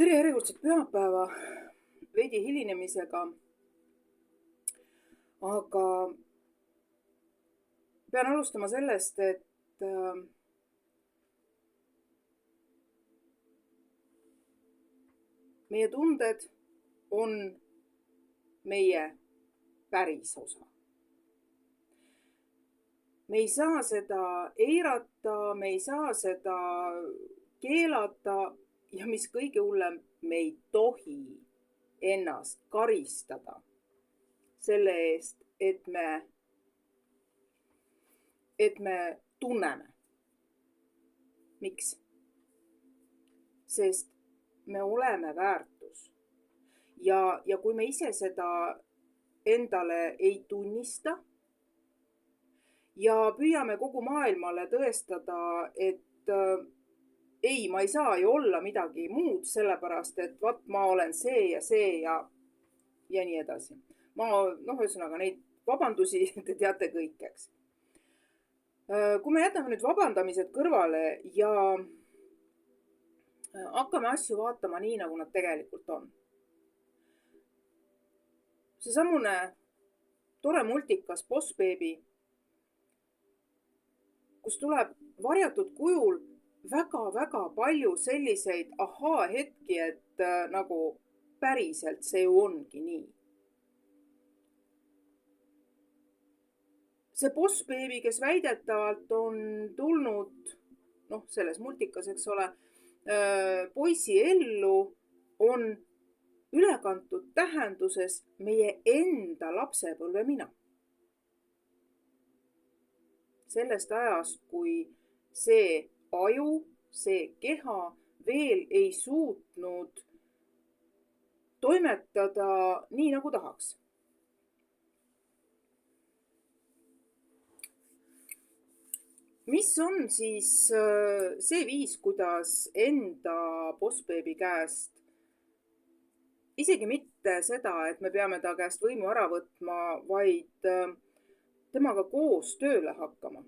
Tere järjekordset pühapäeva veidi hilinemisega, aga pean alustama sellest, et meie tunded on meie päris osa. Me ei saa seda eirata, me ei saa seda keelata ja mis kõige hullem, me ei tohi ennast karistada selle eest, et me tunneme. Miks? Sest me oleme väärtus. Ja kui me ise seda endale ei tunnista ja püüame kogu maailmale tõestada, et ei, ma ei saa ju olla midagi muud, sellepärast, et ma olen see ja nii edasi. Ühesõnaga neid vabandusi te teate kõik, eks. Kui me jätame nüüd vabandamised kõrvale ja hakkame asju vaatama nii, nagu nad tegelikult on. Seesamune tore multikas Boss Baby, kus tuleb varjatud kujul väga-väga palju selliseid ahaa-hetki, et nagu päriselt see ju ongi nii. See Boss Baby, kes väidetavalt on tulnud, selles multikas, eks ole, poisi ellu, on ülekantud tähenduses meie enda lapsepõlve mina. Sellest ajast, kui see aju, see keha veel ei suutnud toimetada nii, nagu tahaks. Mis on siis see viis, kuidas enda Boss Baby käest, isegi mitte seda, et me peame ta käest võimu ära võtma, vaid temaga koos tööle hakkama.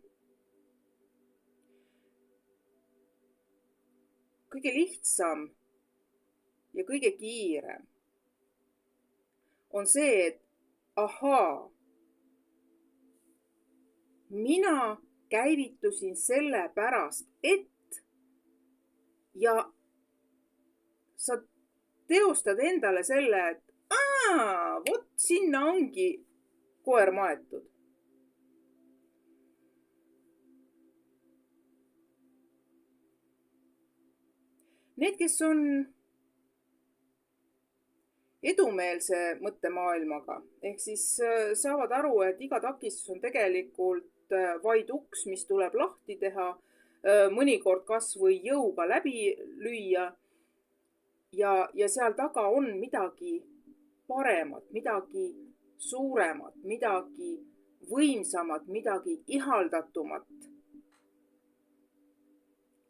Kõige lihtsam ja kõige kiirem on see, et ahaa, mina käivitusin selle pärast, et ja sa teostad endale selle, et vot sinna ongi koer maetud. Need, kes on edumeelse mõttemaailmaga, ehk siis saavad aru, et iga takistus on tegelikult vaid uks, mis tuleb lahti teha, mõnikord kas või jõuga läbi lüüa ja seal taga on midagi paremat, midagi suuremat, midagi võimsamat, midagi ihaldatumat,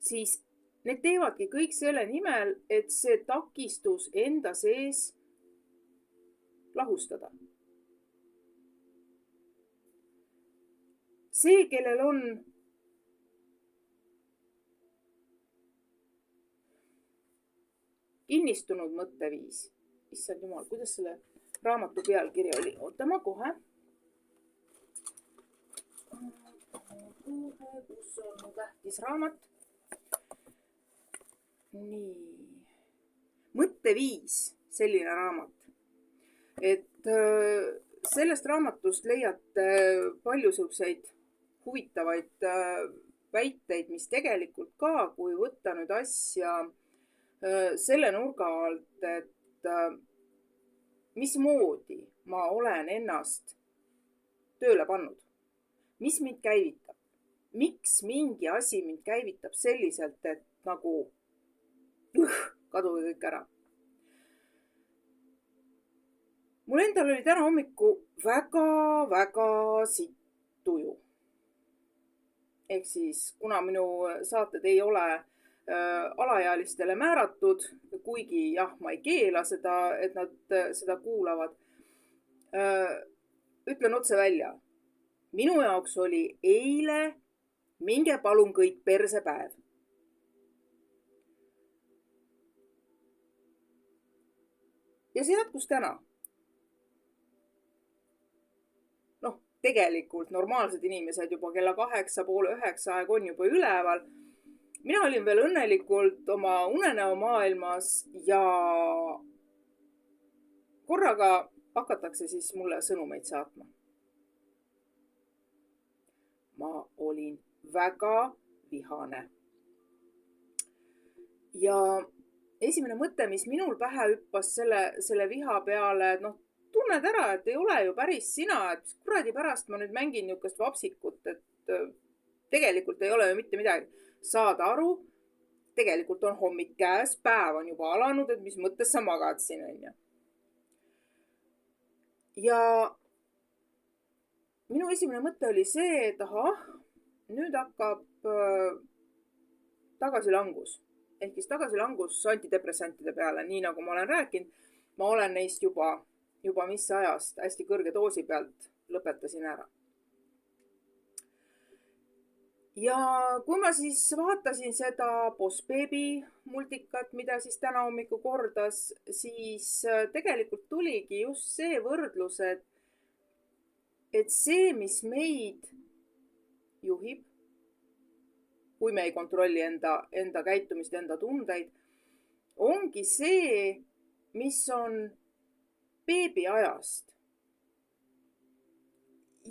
siis need teevadki kõik selle nimel, et see takistus enda sees lahustada. See, kellel on kinnistunud mõtteviis, issand jumal, kuidas selle raamatu pealkiri oli? Oota ma kohe. Kus on mu tähtis raamat? Nii. Mõtteviis, selline raamat. Et sellest raamatust leiate palju selliseid huvitavaid väiteid, mis tegelikult ka, kui võtta nüüd asja selle nurga alt, et mismoodi ma olen ennast tööle pannud, mis mind käivitab, miks mingi asi mind käivitab selliselt, et nagu kaduge kõik ära. Mul endal oli täna hommiku väga-väga sitt tuju. Ehk siis, kuna minu saated ei ole alaealistele määratud, kuigi jah, ma ei keela seda, et nad seda kuulavad, ütlen otse välja. Minu jaoks oli eile minge palun kõik persepäev. ja see jätkus täna. Noh, tegelikult normaalsed inimesed juba kella 8, poole 9 aeg on juba üleval. Mina olin veel õnnelikult oma unenäo maailmas ja korraga hakatakse siis mulle sõnumeid saatma. Ma olin väga vihane. Ja esimene mõte, mis minul pähe hüppas selle viha peale, et noh, tunned ära, et ei ole ju päris sina, et kuradi pärast ma nüüd mängin niisugust vapsikut, et tegelikult ei ole ju mitte midagi. Saad aru, tegelikult on hommik käes, päev on juba alanud, et mis mõttes sa magad siin, on ju. Ja minu esimene mõte oli see, et ahah, nüüd hakkab tagasilangus. Ehk siis tagasilangus antidepressantide peale, nii nagu ma olen rääkinud. Ma olen neist juba mis ajast hästi kõrge doosi pealt lõpetasin ära. Ja kui ma siis vaatasin seda Boss Baby multikat, mida siis täna hommiku kordas, siis tegelikult tuligi just see võrdlus, et see, mis meid juhib, kui me ei kontrolli enda käitumist, enda tundeid, ongi see, mis on beebiajast.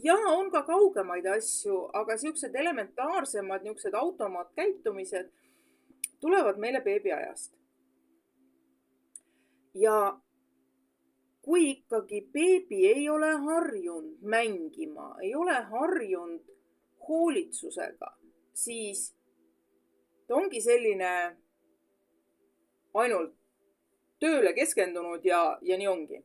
Ja on ka kaugemaid asju, aga siuksed elementaarsemad, niisugused automaatkäitumised tulevad meile beebiajast. Ja kui ikkagi beebi ei ole harjunud mängima, ei ole harjunud hoolitsusega, siis ta ongi selline ainult tööle keskendunud ja nii ongi.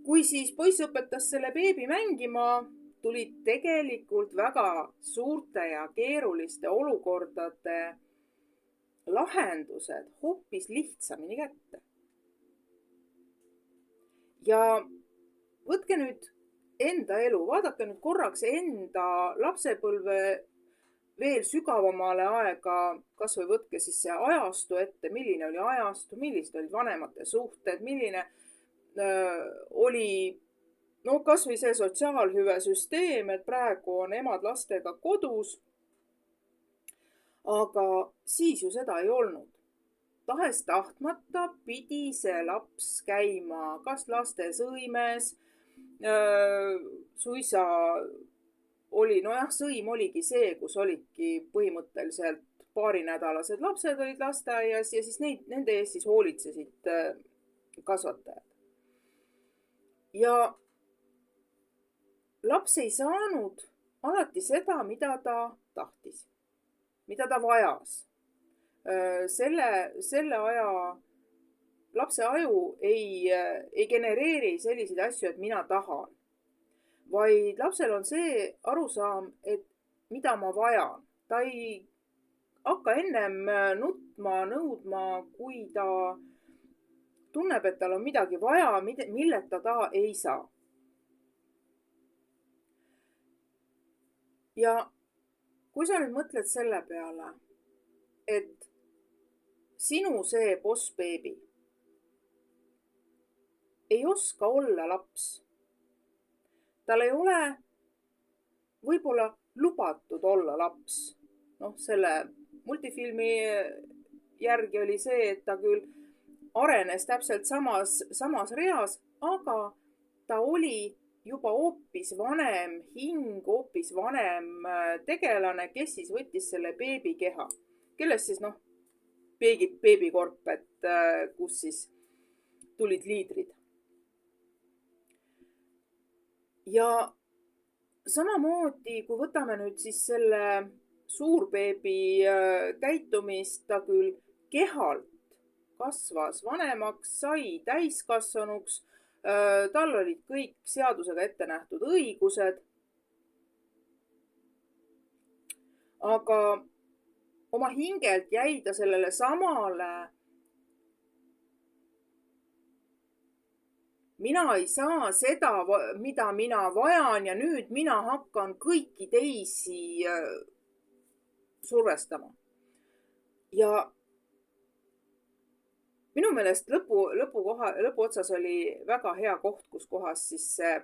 Kui siis poiss õpetas selle beebi mängima, tulid tegelikult väga suurte ja keeruliste olukordade lahendused hoopis lihtsamini kätte. Ja võtke nüüd enda elu, vaadake nüüd korraks enda lapsepõlve veel sügavamale aega, kas või võtke siis see ajastu ette, milline oli ajastu, millised olid vanemate suhted, milline oli kas või see sotsiaalhüve süsteem, et praegu on emad lastega kodus. Aga siis ju seda ei olnud. Tahes-tahtmata pidi see laps käima kas lastesõimes, suisa oli, sõim oligi see, kus olidki põhimõtteliselt paarinädalased lapsed olid lasteaias ja siis nende eest siis hoolitsesid kasvatajad. Ja laps ei saanud alati seda, mida ta tahtis, mida ta vajas. Selle aja lapse aju ei genereeri selliseid asju, et mina tahan. Vaid lapsel on see arusaam, et mida ma vajan. Ta ei hakka ennem nutma, nõudma, kui ta tunneb, et tal on midagi vaja, milleta ta ei saa. Ja kui sa nüüd mõtled selle peale, et sinu see Boss Baby ei oska olla laps. Tal ei ole võib-olla lubatud olla laps. Selle multifilmi järgi oli see, et ta küll arenes täpselt samas reas, aga ta oli juba hoopis vanem hing, hoopis vanem tegelane, kes siis võttis selle beebi keha, kellest siis beebikorp, et kus siis tulid liidrid. Ja samamoodi, kui võtame nüüd siis selle suurbeebi käitumist, ta küll kehalt kasvas vanemaks, sai täiskasvanuks, tal olid kõik seadusega ette nähtud õigused. Aga oma hingelt jäi ta sellele samale mina ei saa seda, mida mina vajan ja nüüd mina hakkan kõiki teisi survestama. Ja minu meelest lõpuotsas oli väga hea koht, kus kohas siis see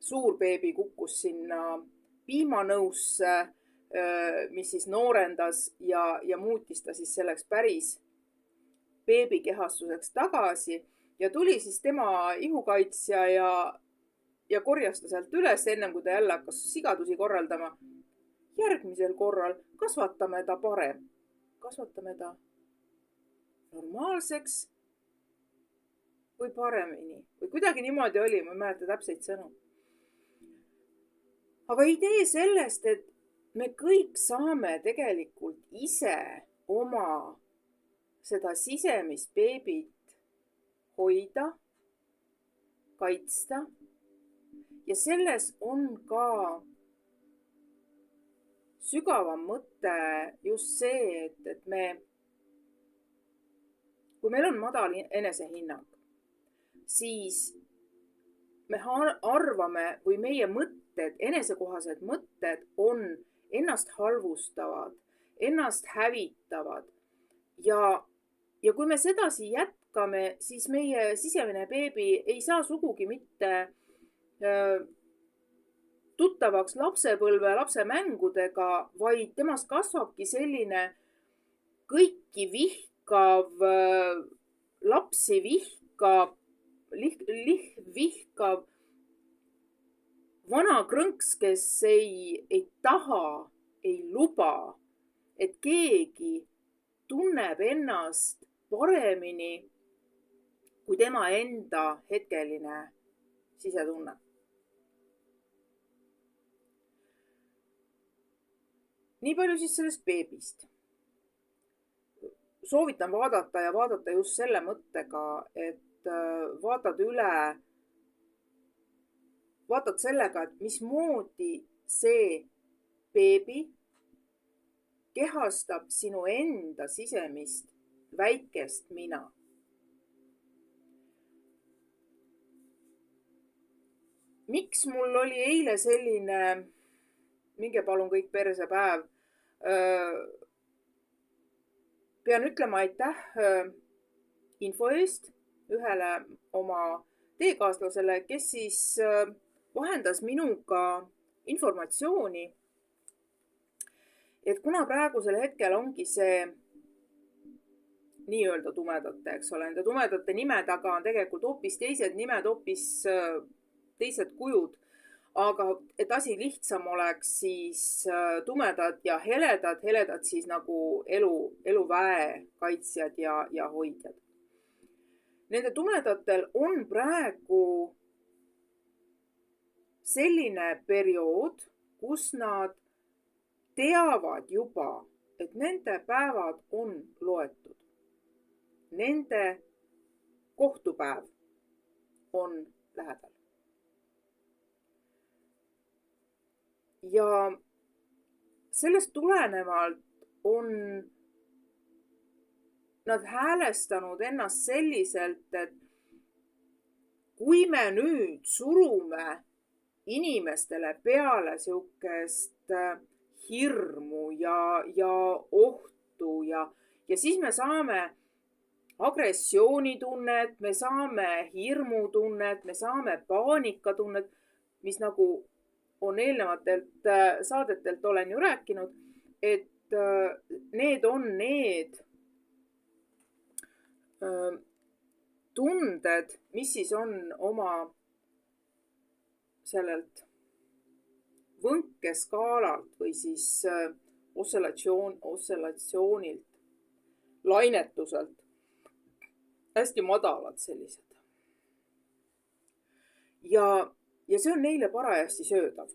suur beebi kukkus sinna piimanõusse, mis siis noorendas ja muutis ta siis selleks päris beebikehastuseks tagasi ja tuli siis tema ihukaitsja ja korjas ta sealt üles, ennem kui ta jälle hakkas sigadusi korraldama. Järgmisel korral kasvatame ta parem. Kasvatame ta normaalseks või paremini või kuidagi niimoodi oli, ma ei mäleta täpseid sõnu. Aga idee sellest, et me kõik saame tegelikult ise oma seda sisemist beebit hoida, kaitsta ja selles on ka sügavam mõte just see, et kui meil on madal enesehinnang, siis me arvame või meie mõtted, enesekohased mõtted on ennast halvustavad, ennast hävitavad ja kui me sedasi jätkame, siis meie sisemine beebi ei saa sugugi mitte tuttavaks lapsepõlve lapsemängudega, vaid temast kasvabki selline kõiki vihkav, lapsi vihkav, vihkav vana krõnks, kes ei taha, ei luba, et keegi tunneb ennast paremini kui tema enda hetkeline sisetunne. Nii palju siis sellest beebist. Soovitan vaadata ja vaadata just selle mõttega, et vaatad sellega, et mismoodi see beebi kehastab sinu enda sisemist väikest mina. Miks mul oli eile selline, minge palun kõik perse päev, pean ütlema aitäh info eest ühele oma teekaaslasele, kes siis vahendas minuga informatsiooni, et kuna praegusel hetkel ongi see nii-öelda tumedate, eks ole, nende tumedate nime taga on tegelikult hoopis teised nimed, hoopis teised kujud. Aga et asi lihtsam oleks, siis tumedad ja heledad siis nagu eluväe kaitsjad ja hoidjad. Nende tumedatel on praegu selline periood, kus nad teavad juba, et nende päevad on loetud. Nende kohtupäev on lähedal. Ja sellest tulenevalt on nad häälestanud ennast selliselt, et kui me nüüd surume inimestele peale siukest hirmu ja ohtu ja siis me saame agressioonitunnet, me saame hirmutunnet, me saame paanikatunnet, mis nagu on eelnevatelt saadetelt olen ju rääkinud, et need on need tunded, mis siis on oma sellelt võnkeskaalalt või siis oscillatsioonilt, lainetuselt hästi madalad sellised. Ja see on neile parajasti söödav.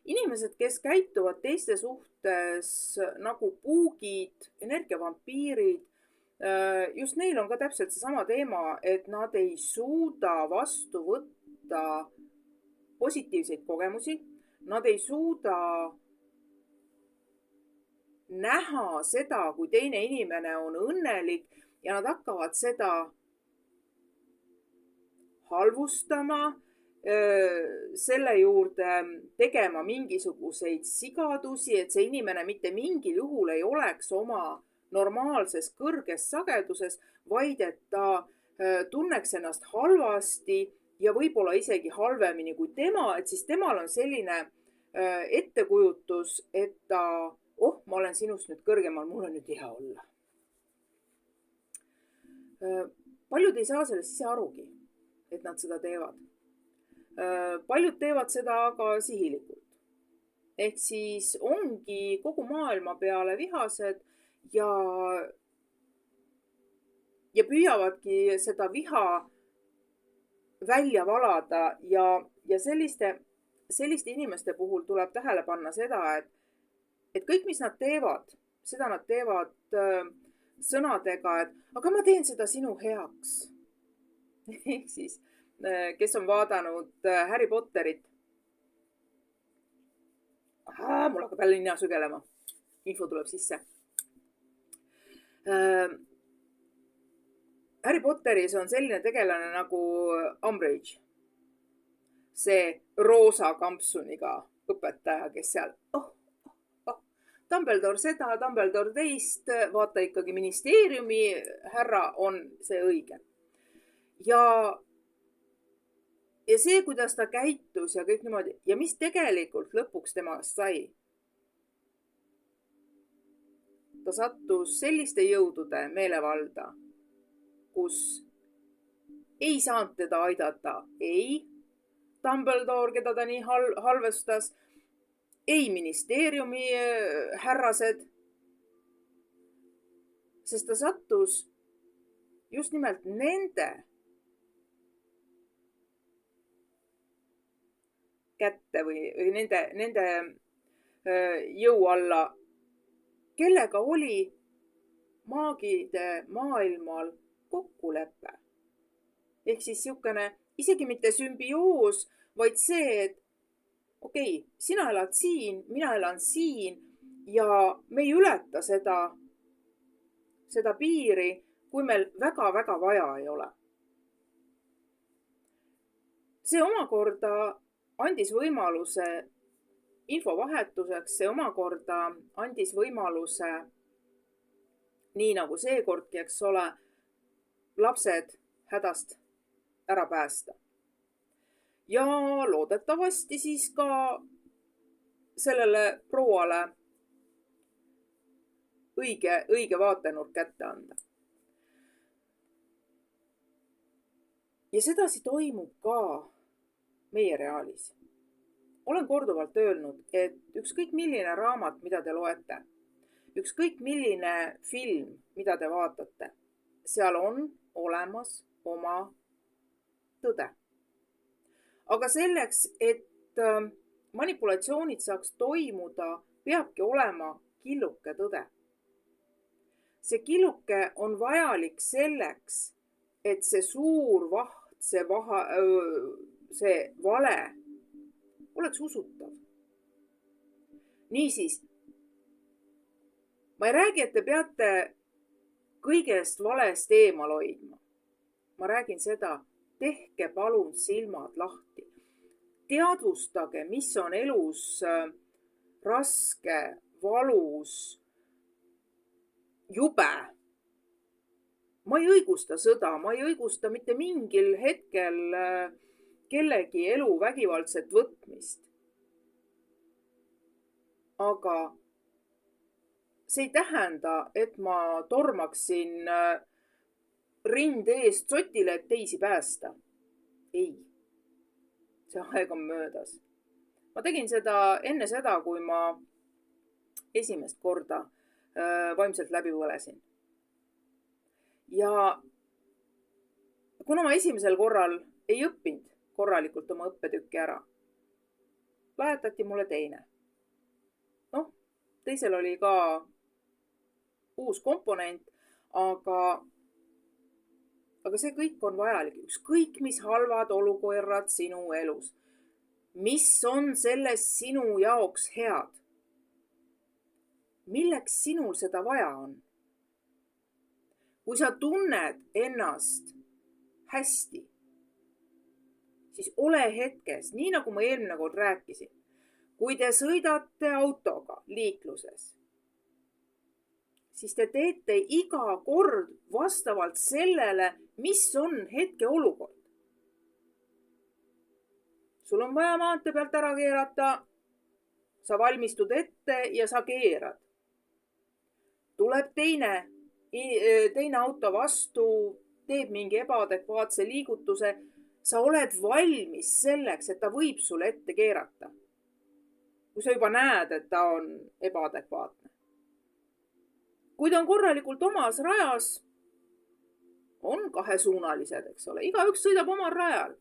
Inimesed, kes käituvad teiste suhtes nagu puugid, energiavampiirid, just neil on ka täpselt seesama teema, et nad ei suuda vastu võtta positiivseid kogemusi. Nad ei suuda näha seda, kui teine inimene on õnnelik ja nad hakkavad seda halvustama, selle juurde tegema mingisuguseid sigadusi, et see inimene mitte mingil juhul ei oleks oma normaalses kõrges sageduses, vaid et ta tunneks ennast halvasti ja võib-olla isegi halvemini kui tema, et siis temal on selline ettekujutus, et ta, ma olen sinust nüüd kõrgemal, mul on nüüd hea olla. Paljud ei saa sellest ise arugi, et nad seda teevad. Paljud teevad seda aga sihilikult. Ehk siis ongi kogu maailma peale vihased ja püüavadki seda viha välja valada ja selliste inimeste puhul tuleb tähele panna seda, et kõik, mis nad teevad, seda nad teevad sõnadega, et aga ma teen seda sinu heaks. Ehk siis, kes on vaadanud Harry Potterit. Mul hakkab jälle nina sügelema. Info tuleb sisse. Harry Potteris on selline tegelane nagu Umbridge. See roosa kampsuniga õpetaja, kes seal Dumbledore seda, Dumbledore teist, vaata ikkagi ministeeriumi härra on see õige. Ja see, kuidas ta käitus ja kõik niimoodi ja mis tegelikult lõpuks temast sai. Ta sattus selliste jõudude meelevalda, kus ei saanud teda aidata ei Dumbledore, keda ta nii halvestas, ei ministeeriumi härrased, sest ta sattus just nimelt nende kätte või nende jõu alla, kellega oli maagide maailmal kokkulepe. Ehk siis niisugune isegi mitte sümbioos, vaid see, et okei, sina elad siin, mina elan siin ja me ei ületa seda piiri, kui meil väga-väga vaja ei ole. See omakorda andis võimaluse infovahetuseks, see omakorda andis võimaluse, nii nagu seekordki, eks ole, lapsed hädast ära päästa. Ja loodetavasti siis ka sellele prouale õige vaatenurk kätte anda. Ja sedasi toimub ka meie reaalis. Olen korduvalt öelnud, et ükskõik milline raamat, mida te loete, ükskõik milline film, mida te vaatate, seal on olemas oma tõde. Aga selleks, et manipulatsioonid saaks toimuda, peabki olema killuke tõde. See killuke on vajalik selleks, et see suur vaht, see vale oleks usutav. Niisiis, ma ei räägi, et te peate kõigest valest eemal hoidma. Ma räägin seda, tehke palun silmad lahti. Teadvustage, mis on elus raske, valus, jube. Ma ei õigusta sõda, ma ei õigusta mitte mingil hetkel kellegi elu vägivaldset võtmist. Aga see ei tähenda, et ma tormaksin rinde eest sotile, et teisi päästa. Ei. See aeg on möödas. Ma tegin seda enne seda, kui ma esimest korda vaimselt läbi põlesin. Ja kuna ma esimesel korral ei õppinud korralikult oma õppetükki ära, laetati mulle teine. Teisel oli ka uus komponent, aga see kõik on vajalik. Ükskõik, mis halvad olukorrad sinu elus. Mis on selles sinu jaoks head? Milleks sinul seda vaja on? Kui sa tunned ennast hästi, siis ole hetkes, nii nagu ma eelmine kord rääkisin. Kui te sõidate autoga liikluses, siis te teete iga kord vastavalt sellele, mis on hetkeolukord. Sul on vaja maantee pealt ära keerata, sa valmistud ette ja sa keerad. Tuleb teine auto vastu, teeb mingi ebaadekvaatse liigutuse. Sa oled valmis selleks, et ta võib sulle ette keerata. Kui sa juba näed, et ta on ebaadekvaatne. Kui ta on korralikult omas rajas, on kahesuunalised, eks ole. Igaüks sõidab omal rajal.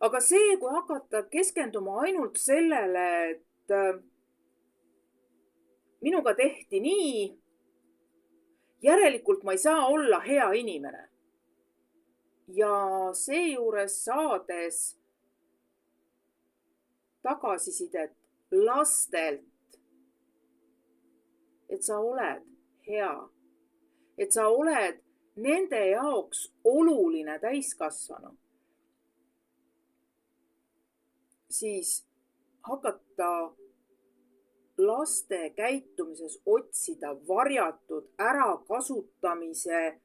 Aga see, kui hakata keskenduma ainult sellele, et minuga tehti nii, järelikult ma ei saa olla hea inimene. Ja seejuures saades tagasisidet lastelt, et sa oled hea, et sa oled nende jaoks oluline täiskasvanu, siis hakata laste käitumises otsida varjatud ärakasutamise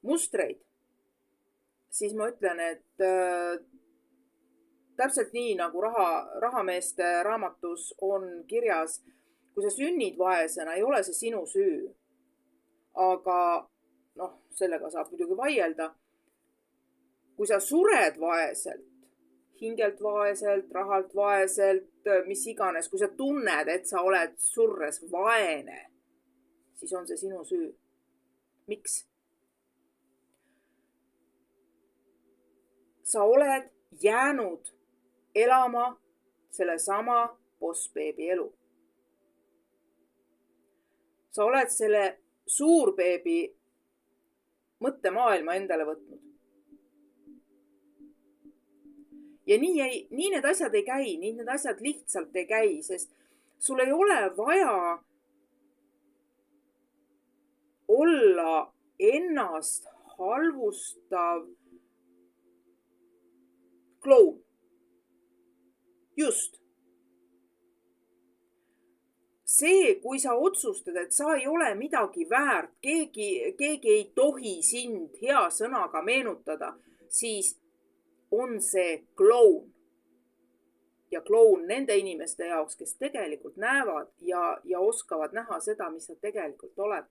mustreid, siis ma ütlen, et täpselt nii, nagu rahameeste raamatus on kirjas, kui sa sünnid vaesena, ei ole see sinu süü. Aga sellega saab muidugi vaielda. Kui sa sured vaeselt, hingelt vaeselt, rahalt vaeselt, mis iganes, kui sa tunned, et sa oled surres vaene, siis on see sinu süü. Miks? Sa oled jäänud elama sellesama bossbeebi elu. Sa oled selle suurbeebi mõttemaailma endale võtnud. Ja nii need asjad ei käi, nii need asjad lihtsalt ei käi, sest sul ei ole vaja olla ennast halvustav kloun. Just. See, kui sa otsustad, et sa ei ole midagi väärt, keegi ei tohi sind hea sõnaga meenutada, siis on see kloun. Ja kloun nende inimeste jaoks, kes tegelikult näevad ja oskavad näha seda, mis sa tegelikult oled.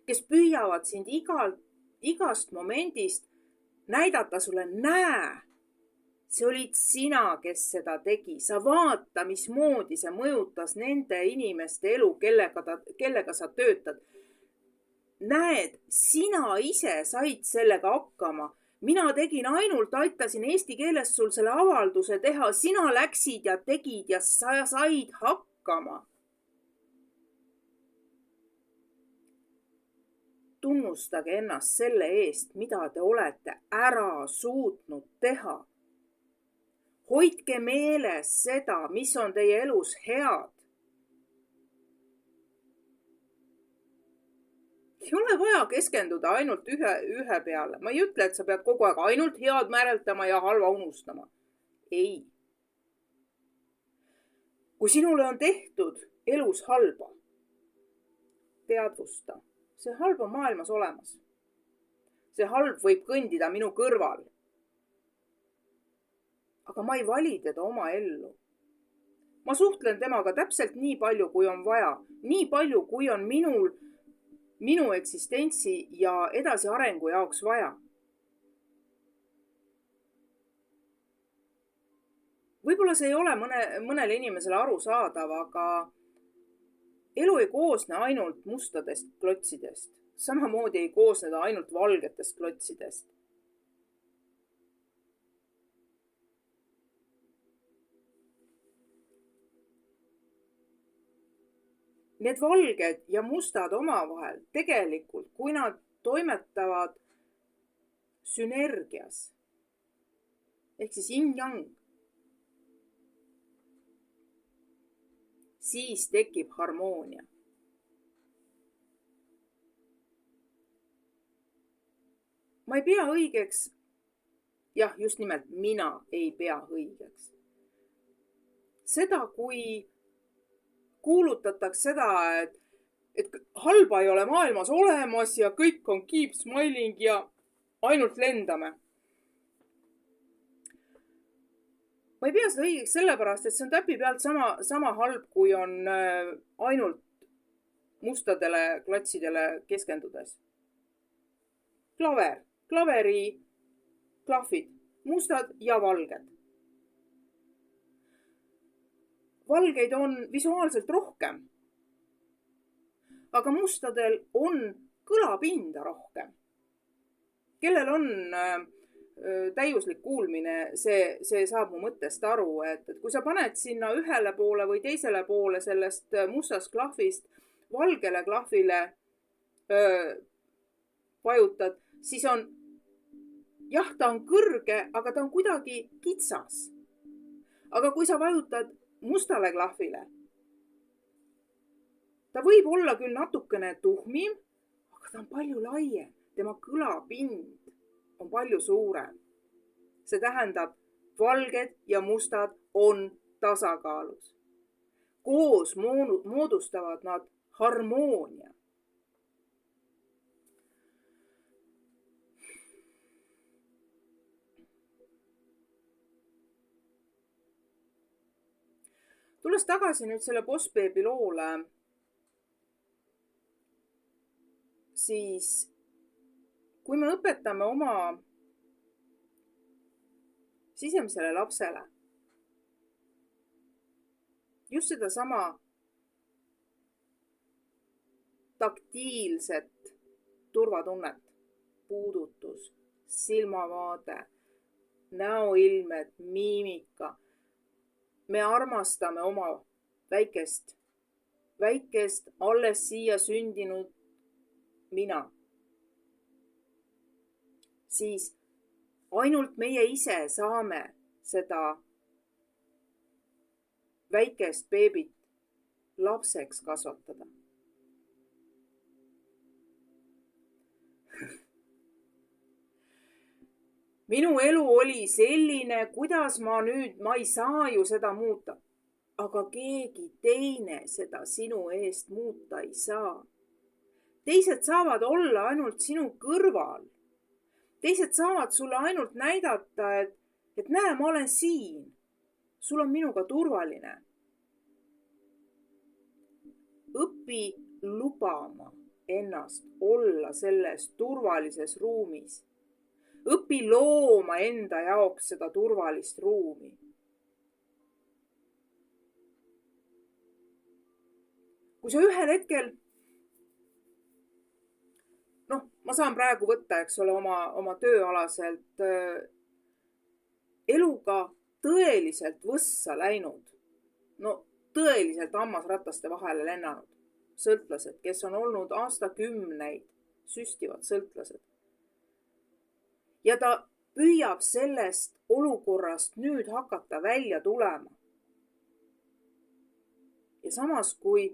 Kes püüavad sind igast momendist näidata sulle, näe, see olid sina, kes seda tegi. Sa vaata, mismoodi see mõjutas nende inimeste elu, kellega sa töötad. Näed, sina ise said sellega hakkama. Mina tegin aitasin eesti keeles sul selle avalduse teha. Sina läksid ja tegid ja sa said hakkama. Tunnustage ennast selle eest, mida te olete ära suutnud teha. Hoidke meeles seda, mis on teie elus head. Ei ole vaja keskenduda ainult ühe peale. Ma ei ütle, et sa pead kogu aeg ainult head määreldama ja halva unustama. Ei. Kui sinule on tehtud elus halba, teadvusta. See halb on maailmas olemas. See halb võib kõndida minu kõrval. Aga ma ei vali teda oma ellu. Ma suhtlen temaga täpselt nii palju, kui on vaja. Nii palju, kui on minu eksistentsi ja edasi arengu jaoks vaja. Võib-olla see ei ole mõnele inimesele arusaadav, aga elu ei koosne ainult mustadest klotsidest. Samamoodi ei koosne ta ainult valgetest klotsidest. Need valged ja mustad omavahel tegelikult, kui nad toimetavad sünergias, ehk siis yin-yang, siis tekib harmoonia. Ma ei pea õigeks, jah, just nimelt mina ei pea õigeks, seda, kui kuulutatakse seda, et halba ei ole maailmas olemas ja kõik on keep smiling ja ainult lendame. Ma ei pea seda õigeks sellepärast, et see on täpi pealt sama halb, kui on ainult mustadele klatsidele keskendudes. Klaveri klahvid, mustad ja valged. Valgeid on visuaalselt rohkem, aga mustadel on kõlapinda rohkem. Kellel on täiuslik kuulmine, see saab mu mõttest aru, et kui sa paned sinna ühele poole või teisele poole sellest mustast klahvist valgele klahvile vajutad, siis on, jah, ta on kõrge, aga ta on kuidagi kitsas. Aga kui sa vajutad mustale klahvile, ta võib olla küll natukene tuhmim, aga ta on palju laiem. Tema kõlapind on palju suurem. See tähendab, valged ja mustad on tasakaalus. Koos moodustavad nad harmoonia. Tulles tagasi nüüd selle Boss Baby loole, siis kui me õpetame oma sisemisele lapsele just seda sama taktiilset turvatunnet, puudutus, silmavaade, näoilmed, miimika. Me armastame oma väikest, alles siia sündinud mina. Siis ainult meie ise saame seda väikest beebit lapseks kasvatada. Minu elu oli selline, kuidas ma ei saa ju seda muuta. Aga keegi teine seda sinu eest muuta ei saa. Teised saavad olla ainult sinu kõrval. Teised saavad sulle ainult näidata, et näe, ma olen siin. Sul on minuga turvaline. Õpi lubama ennast olla selles turvalises ruumis. Õpi looma enda jaoks seda turvalist ruumi. Kui sa ühel hetkel, ma saan praegu võtta, eks ole, oma tööalaselt eluga tõeliselt võssa läinud, tõeliselt hammasrataste vahele lennanud sõltlased, kes on olnud aastakümneid süstivad sõltlased. Ja ta püüab sellest olukorrast nüüd hakata välja tulema. Ja samas, kui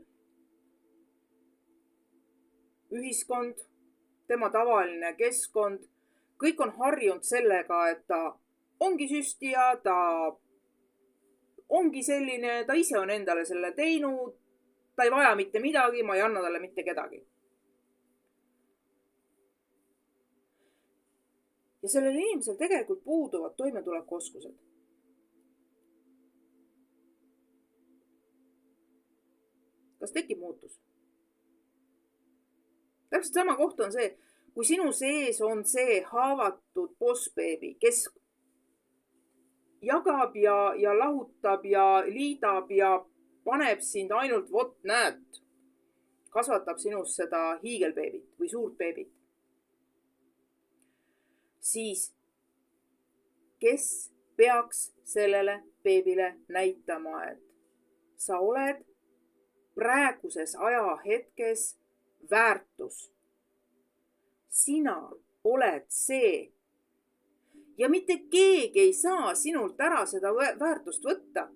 ühiskond, tema tavaline keskkond, kõik on harjunud sellega, et ta ongi süstija, ta ongi selline, ta ise on endale selle teinud, ta ei vaja mitte midagi, ma ei anna talle mitte kedagi. Ja sellel inimesel tegelikult puuduvad toimetulekuoskused. Kas tekib muutus? Täpselt sama koht on see, kui sinu sees on see haavatud boss baby, kes jagab ja lahutab ja liidab ja paneb sind ainult, näed, kasvatab sinust seda hiigelbeebit või suurt beebit. Siis kes peaks sellele beebile näitama, et sa oled praeguses ajahetkes väärtus. Sina oled see. Ja mitte keegi ei saa sinult ära seda väärtust võtta.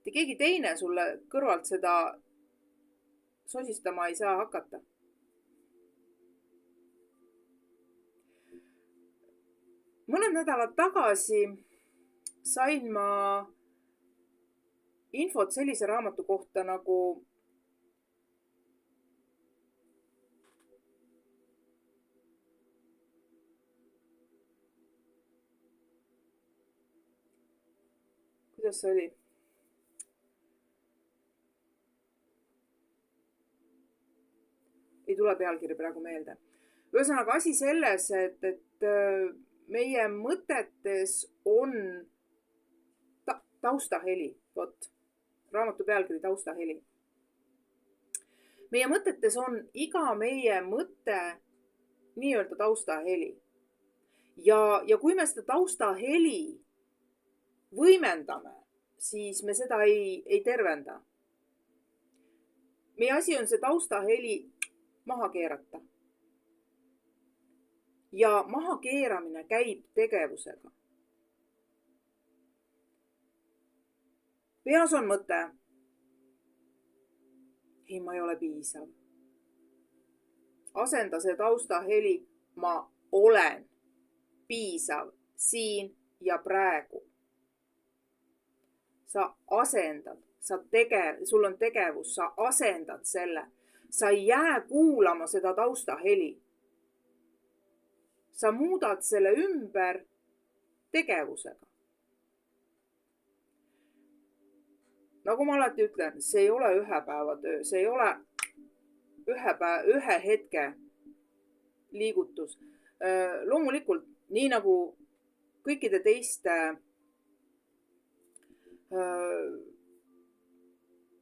Keegi teine sulle kõrvalt seda sosistama ei saa hakata. mõned nädalad tagasi sain ma infot sellise raamatu kohta nagu kuidas see oli? Ei tule pealkiri praegu meelde. Ühesõnaga asi selles, et meie mõtetes on taustaheli. Vot, raamatu pealkiri taustaheli. Meie mõtetes on iga meie mõte nii-öelda taustaheli. Ja kui me seda taustaheli võimendame, siis me seda ei tervenda. Meie asi on see taustaheli maha keerata. Ja maha keeramine käib tegevusega. Peas on mõte. Ei, ma ei ole piisav. Asenda see taustaheli, ma olen piisav siin ja praegu. Sa asendad, sul on tegevus, sa asendad selle. Sa ei jää kuulama seda taustaheli. Sa muudad selle ümber tegevusega. Nagu ma alati ütlen, see ei ole ühe päeva töö, see ei ole ühe hetke liigutus. Loomulikult, nii nagu kõikide teiste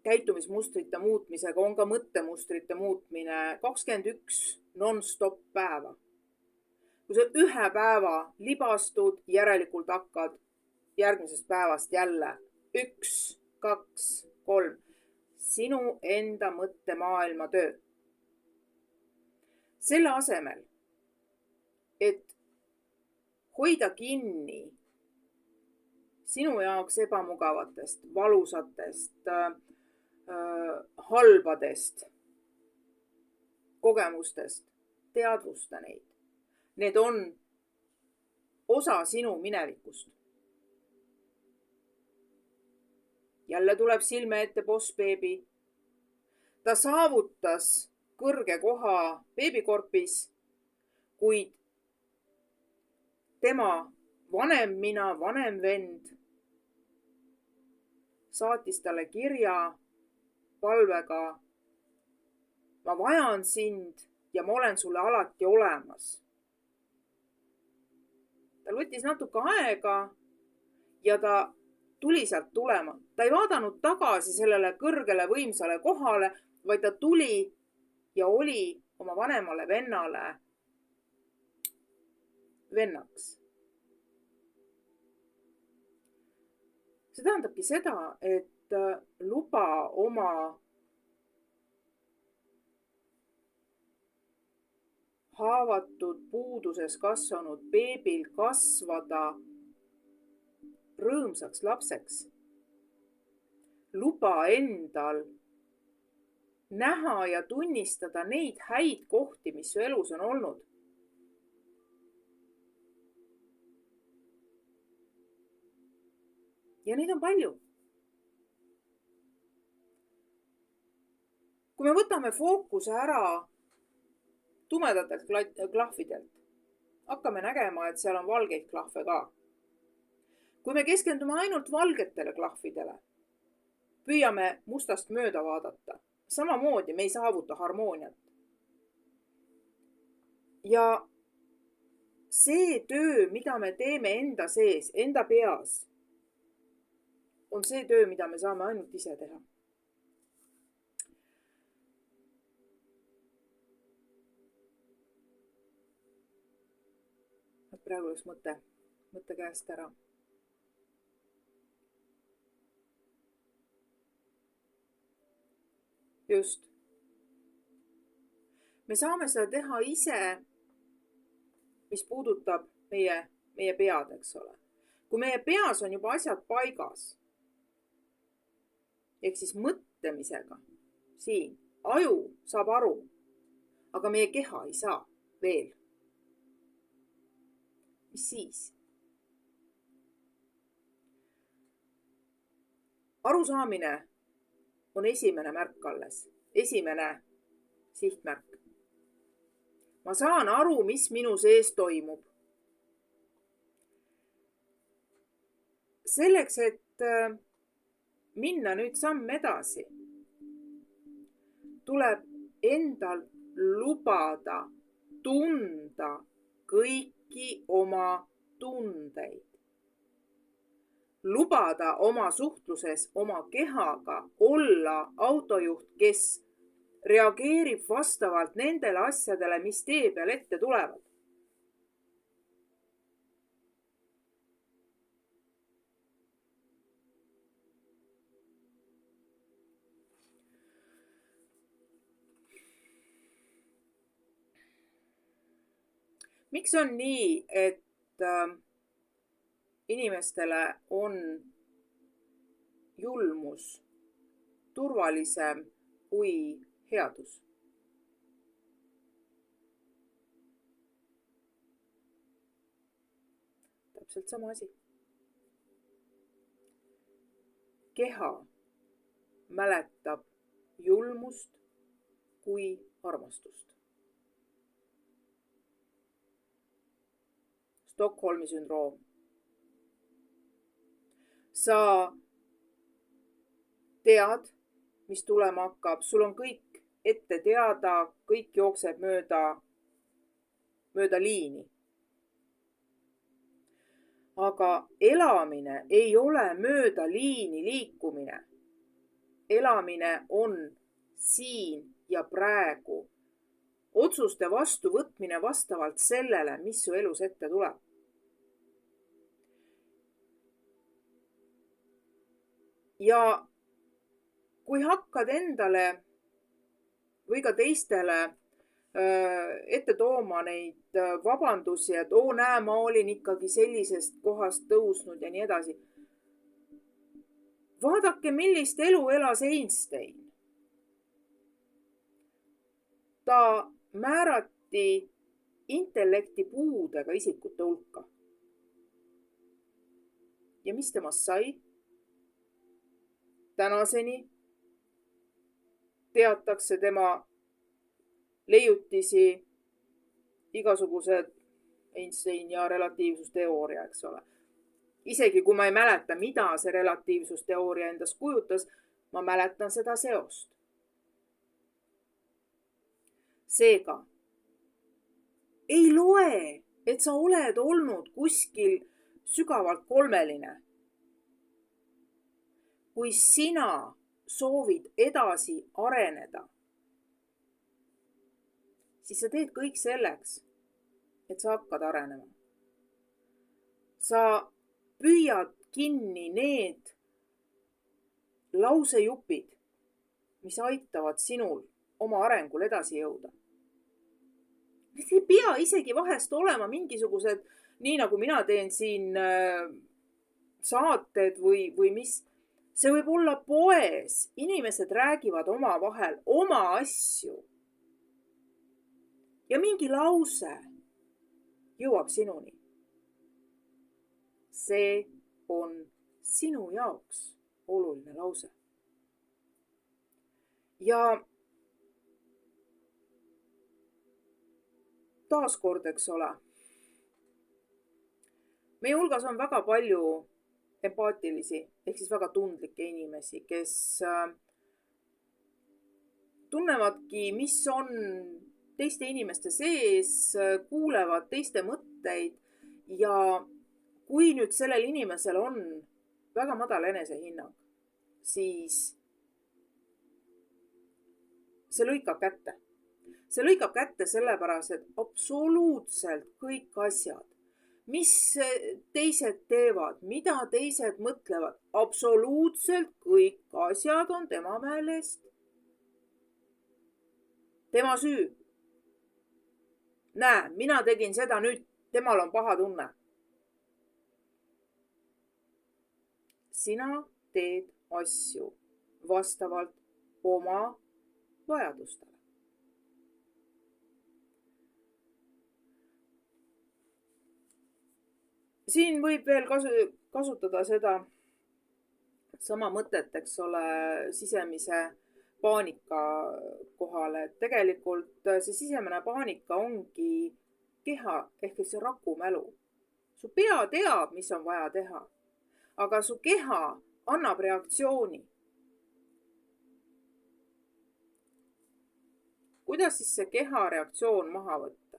käitumismustrite muutmisega on ka mõttemustrite muutmine 21 non-stop päeva. Kui sa ühe päeva libastud, järelikult hakkad järgmisest päevast jälle 1, 2, 3. Sinu enda mõttemaailma töö. Selle asemel, et hoida kinni sinu jaoks ebamugavatest, valusatest, halbadest kogemustest, teadvusta neid. Need on osa sinu minevikust. Jälle tuleb silme ette Boss Baby. Ta saavutas kõrge koha beebikorpis, kuid tema vanem mina, vanem vend saatis talle kirja palvega: ma vajan sind ja ma olen sulle alati olemas. Ta võttis natuke aega ja ta tuli sealt tulema. Ta ei vaadanud tagasi sellele kõrgele võimsale kohale, vaid ta tuli ja oli oma vanemale vennale vennaks. See tähendabki seda, et luba oma haavatud, puuduses kasvanud beebil kasvada rõõmsaks lapseks. Luba endal näha ja tunnistada neid häid kohti, mis su elus on olnud. Ja neid on palju. Kui me võtame fookuse ära tumedatelt klahvidelt, hakkame nägema, et seal on valgeid klahve ka. Kui me keskendume ainult valgetele klahvidele, püüame mustast mööda vaadata. Samamoodi me ei saavuta harmooniat. Ja see töö, mida me teeme enda sees, enda peas, on see töö, mida me saame ainult ise teha. Praegu oleks mõtte käest ära. Just. Me saame seda teha ise, mis puudutab meie pead, eks ole. Kui meie peas on juba asjad paigas, ehk siis mõtlemisega siin, aju saab aru, aga meie keha ei saa veel. Mis siis? arusaamine on esimene märk alles, esimene sihtmärk. Ma saan aru, mis minu sees toimub. Selleks, et minna nüüd samm edasi, tuleb endal lubada tunda kõiki oma tundeid. Lubada oma suhtluses oma kehaga olla autojuht, kes reageerib vastavalt nendele asjadele, mis tee peal ette tulevad. Miks on nii, et inimestele on julmus turvalisem kui headus? Täpselt sama asi. Keha mäletab julmust kui armastust. Stockholmi sündroom. Sa tead, mis tulema hakkab, sul on kõik ette teada, kõik jookseb mööda liini. Aga elamine ei ole mööda liini liikumine. Elamine on siin ja praegu. Otsuste vastuvõtmine vastavalt sellele, mis su elus ette tuleb. Ja kui hakkad endale või ka teistele ette tooma neid vabandusi, et näe, ma olin ikkagi sellisest kohast tõusnud ja nii edasi. Vaadake, millist elu elas Einstein. Ta määrati intellekti puudega isikute hulka. Ja mis temast sai? Tänaseni teatakse tema leiutisi igasugused Einstein ja relatiivsusteooria, eks ole. Isegi kui ma ei mäleta, mida see relatiivsusteooria endast kujutas, ma mäletan seda seost. Seega, ei loe, et sa oled olnud kuskil sügavalt kolmeline. Kui sina soovid edasi areneda, siis sa teed kõik selleks, et sa hakkad arenema. Sa püüad kinni need lausejupid, mis aitavad sinul oma arengul edasi jõuda. Need ei pea isegi vahest olema mingisugused, nii nagu mina teen siin saated või mis. See võib olla poes. Inimesed räägivad omavahel oma asju. Ja mingi lause jõuab sinuni. See on sinu jaoks oluline lause. Ja taaskord, eks ole, meie hulgas on väga palju empaatilisi ehk siis väga tundlikke inimesi, kes tunnevadki, mis on teiste inimeste sees, kuulevad teiste mõtteid ja kui nüüd sellel inimesel on väga madal enesehinnang, siis see lõikab kätte. See lõikab kätte sellepärast, et absoluutselt kõik asjad, mis teised teevad, mida teised mõtlevad, absoluutselt kõik asjad on tema meelest tema süü. Näe, mina tegin seda nüüd, temal on paha tunne. Sina teed asju vastavalt oma vajadustele. Siin võib veel kasutada seda sama mõtet, eks ole, sisemise paanika kohale, et tegelikult see sisemine paanika ongi keha ehk see rakumälu. Su pea teab, mis on vaja teha, aga su keha annab reaktsiooni. Kuidas siis see keha reaktsioon maha võtta?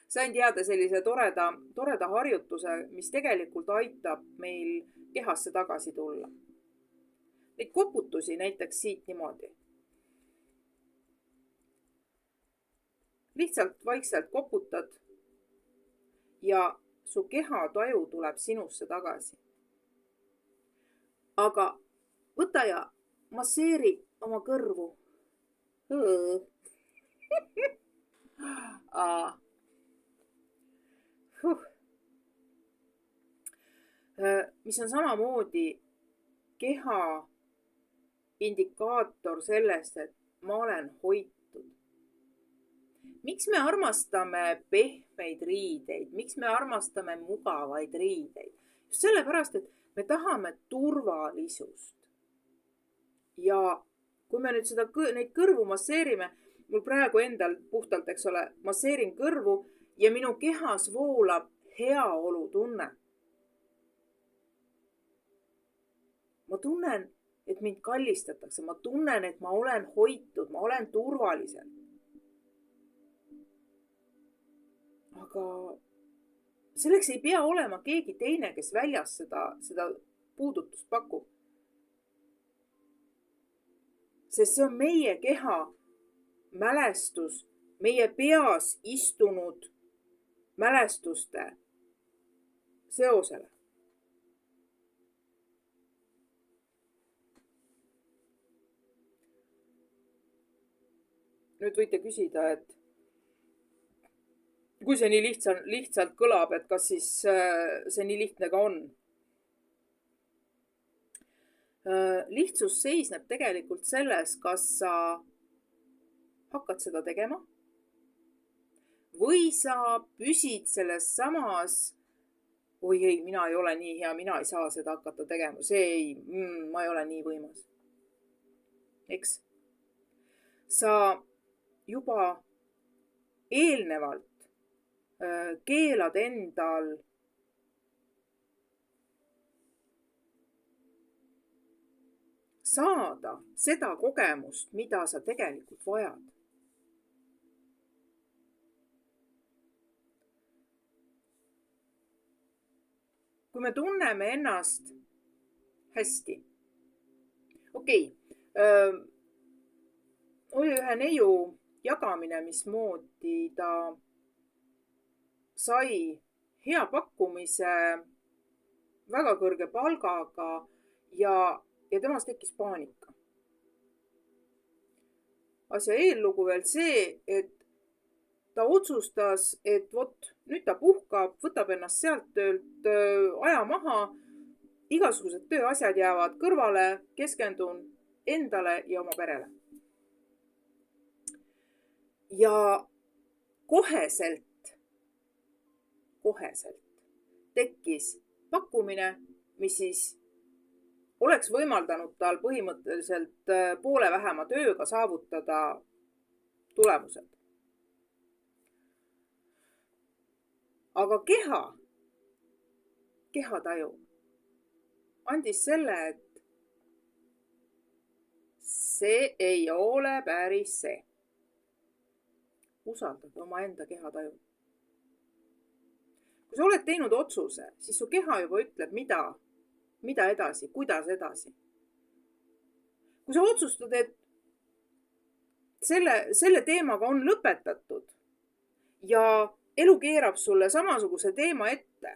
Sain teada sellise toreda harjutuse, mis tegelikult aitab meil kehasse tagasi tulla. Neid koputusi näiteks siit niimoodi. Lihtsalt vaikselt koputad ja su kehataju tuleb sinusse tagasi. Aga võta ja masseeri oma kõrvu. Mis on samamoodi keha indikaator sellest, et ma olen hoitud. Miks me armastame pehmeid riideid? Miks me armastame mugavaid riideid? Just sellepärast, et me tahame turvalisust. Ja kui me nüüd neid kõrvu masseerime, mul praegu endal puhtalt, eks ole, masseerin kõrvu ja minu kehas voolab heaolutunne. Ma tunnen, et mind kallistatakse. Ma tunnen, et ma olen hoitud, ma olen turvaliselt. Aga selleks ei pea olema keegi teine, kes väljas seda puudutust pakub. Sest see on meie keha mälestus, meie peas istunud mälestuste seosele. Nüüd võite küsida, et kui see nii lihtsalt kõlab, et kas siis see nii lihtne ka on? Lihtsus seisneb tegelikult selles, kas sa hakkad seda tegema või sa püsid selles samas, oi ei, mina ei ole nii hea, mina ei saa seda hakata tegema, ma ei ole nii võimas. Eks? Sa juba eelnevalt keelad endal saada seda kogemust, mida sa tegelikult vajad. Kui me tunneme ennast hästi. Okei. Oli ühe neiu jagamine, mismoodi ta sai hea pakkumise väga kõrge palgaga ja temast tekkis paanika. Asja eellugu veel see, et ta otsustas, et nüüd ta puhkab, võtab ennast sealt töölt aja maha, igasugused tööasjad jäävad kõrvale, keskendun endale ja oma perele. Ja koheselt tekkis pakkumine, mis siis oleks võimaldanud tal põhimõtteliselt poole vähema tööga saavutada tulemused. Aga kehataju andis selle, et see ei ole päris see. Usaldage oma enda kehataju. Kui sa oled teinud otsuse, siis su keha juba ütleb, mida edasi, kuidas edasi. Kui sa otsustad, et selle teemaga on lõpetatud ja elu keerab sulle samasuguse teema ette,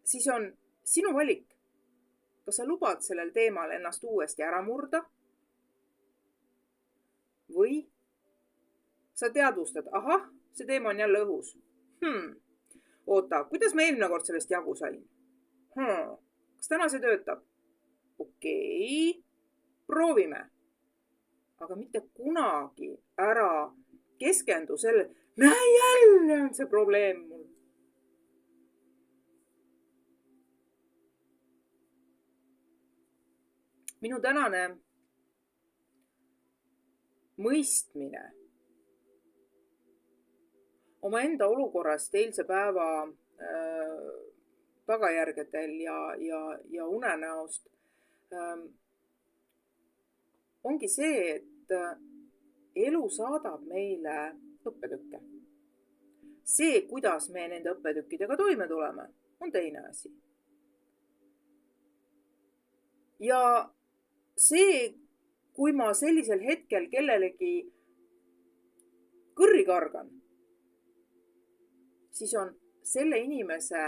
siis on sinu valik. Kas sa lubad sellel teemal ennast uuesti ära murda või sa teadvustad, ahah, see teema on jälle õhus. Oota, kuidas ma eelmine kord sellest jagu sain? Kas täna see töötab? Okei, proovime. Aga mitte kunagi ära keskendu selle, jälle on see probleem mul. minu tänane mõistmine omaenda olukorrast eilse päeva tagajärgedel ja unenäost ongi see, et elu saadab meile õppetükke. See, kuidas me nende õppetükkidega toime tuleme, on teine asi. Ja see, kui ma sellisel hetkel kellelegi kõrri kargan, siis on selle inimese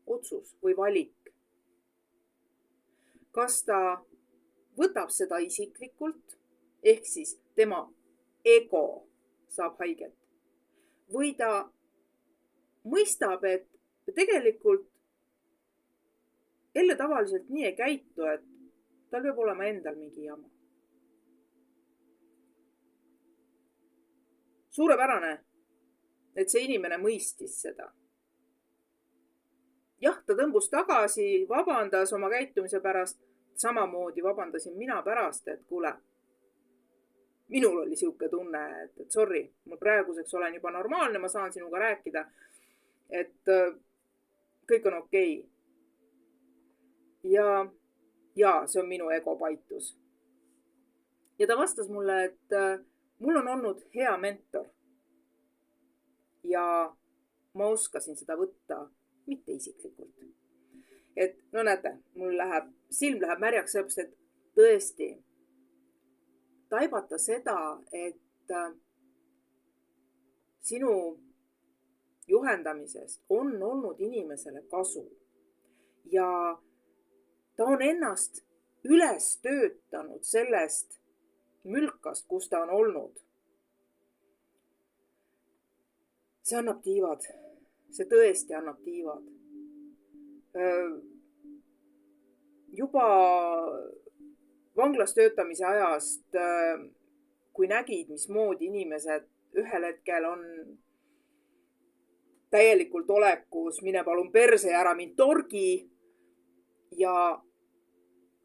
otsus või valik. Kas ta võtab seda isiklikult, ehk siis tema ego saab haiget, või ta mõistab, et tegelikult jälle tavaliselt nii ei käitu, et tal peab olema endal mingi jama. Suurepärane, et see inimene mõistis seda. Jah, ta tõmbus tagasi, vabandas oma käitumise pärast, samamoodi vabandasin mina pärast, et kuule, minul oli siuke tunne, et sorry, ma praeguseks olen juba normaalne, ma saan sinuga rääkida, et kõik on okei. Ja see on minu ego paitus. Ja ta vastas mulle, et mul on olnud hea mentor ja ma oskasin seda võtta mitte isiklikult. Et no näete, silm läheb märjaks sellepärast, et tõesti taibata seda, et sinu juhendamisest on olnud inimesele kasu ja ta on ennast üles töötanud sellest mülkast, kus ta on olnud. See annab tiivad. See tõesti annab tiivad. Juba vanglas töötamise ajast, kui nägid, mismoodi inimesed ühel hetkel on täielikult olekus, mine palun perse ja ära mind torgi. Ja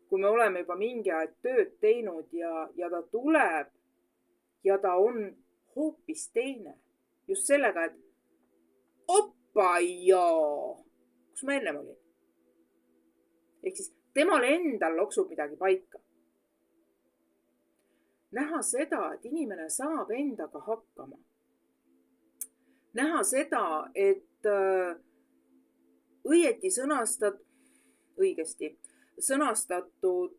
kui me oleme juba mingi aeg tööd teinud ja ta tuleb ja ta on hoopis teine. Just sellega, et oppa joo, kus ma ennem olin. Ehk siis temal endal loksub midagi paika. Näha seda, et inimene saab endaga hakkama. Näha seda, et õigesti sõnastatud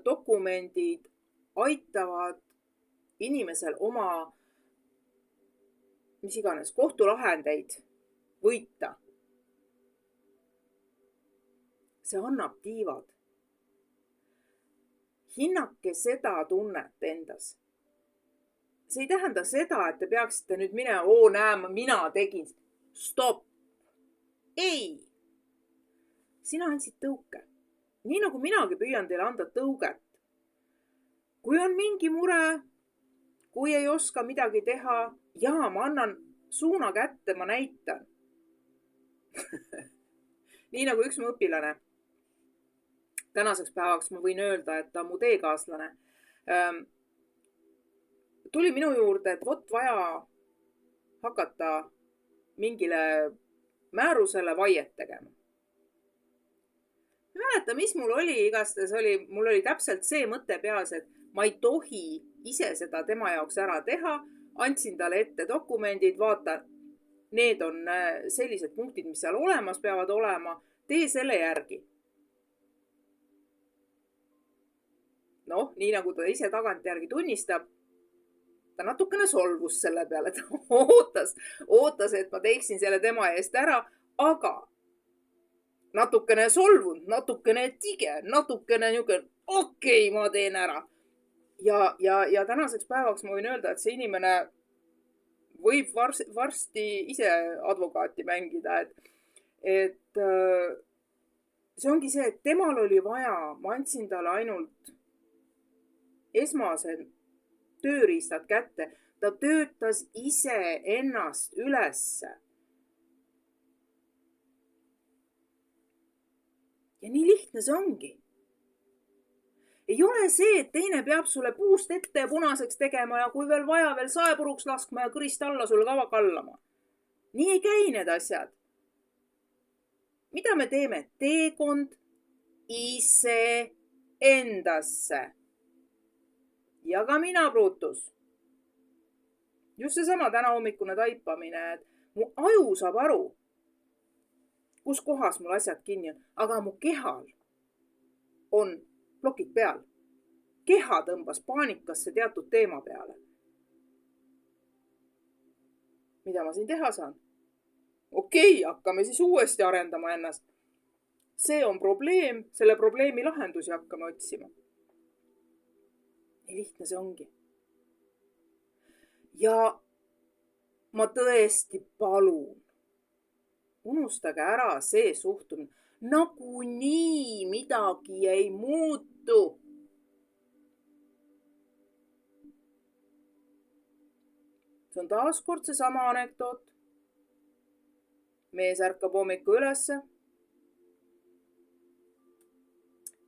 dokumendid aitavad inimesel oma mis iganes kohtulahendeid võita. See annab tiivad. Hinnake seda tunnet endas. See ei tähenda seda, et te peaksite nüüd minema, mina tegin. Stop. Ei. Sina andsid tõuke. Nii nagu minagi püüan teile anda tõuget. Kui on mingi mure, kui ei oska midagi teha, ma annan suuna kätte, ma näitan. Nii nagu üks mu õpilane. Tänaseks päevaks ma võin öelda, et ta on mu teekaaslane. Tuli minu juurde, et vaja hakata mingile määrusele vaiet tegema. Ma mäleta, mis mul oli igastahes mul oli täpselt see mõte peas, et ma ei tohi ise seda tema jaoks ära teha. Andsin talle ette dokumendid, vaata, need on sellised punktid, mis seal olemas peavad olema. Tee selle järgi. Nii nagu ta ise tagantjärgi tunnistab, ta natukene solvus selle peale, ta ootas, et ma teeksin selle tema eest ära, aga natukene solvunud, natukene tige, natukene niisugune, okei, ma teen ära. Ja tänaseks päevaks ma võin öelda, et see inimene võib varsti ise advokaati mängida, et see ongi see, et temal oli vaja, ma andsin talle ainult esmased tööriistad kätte. Ta töötas ise ennast ülesse. Ja nii lihtne see ongi. Ei ole see, et teine peab sulle puust ette ja punaseks tegema ja kui veel vaja, veel saepuruks laskma ja kõrist alla sulle kava kallama. Nii ei käi need asjad. Mida me teeme? Teekond ise endasse. Ja ka mina, Brutus. Just seesama täna hommikune taipamine, et mu aju saab aru, kus kohas mul asjad kinni on, aga mu kehal on plokid peal. Keha tõmbas paanikasse teatud teema peale. Mida ma siin teha saan? Okei, hakkame siis uuesti arendama ennast. See on probleem, selle probleemi lahendusi hakkame otsima. Nii lihtne see ongi. Ja ma tõesti palun, unustage ära see suhtumine. Nagunii midagi ei muutu. See on taaskord seesama anekdoot. Mees ärkab hommiku ülesse.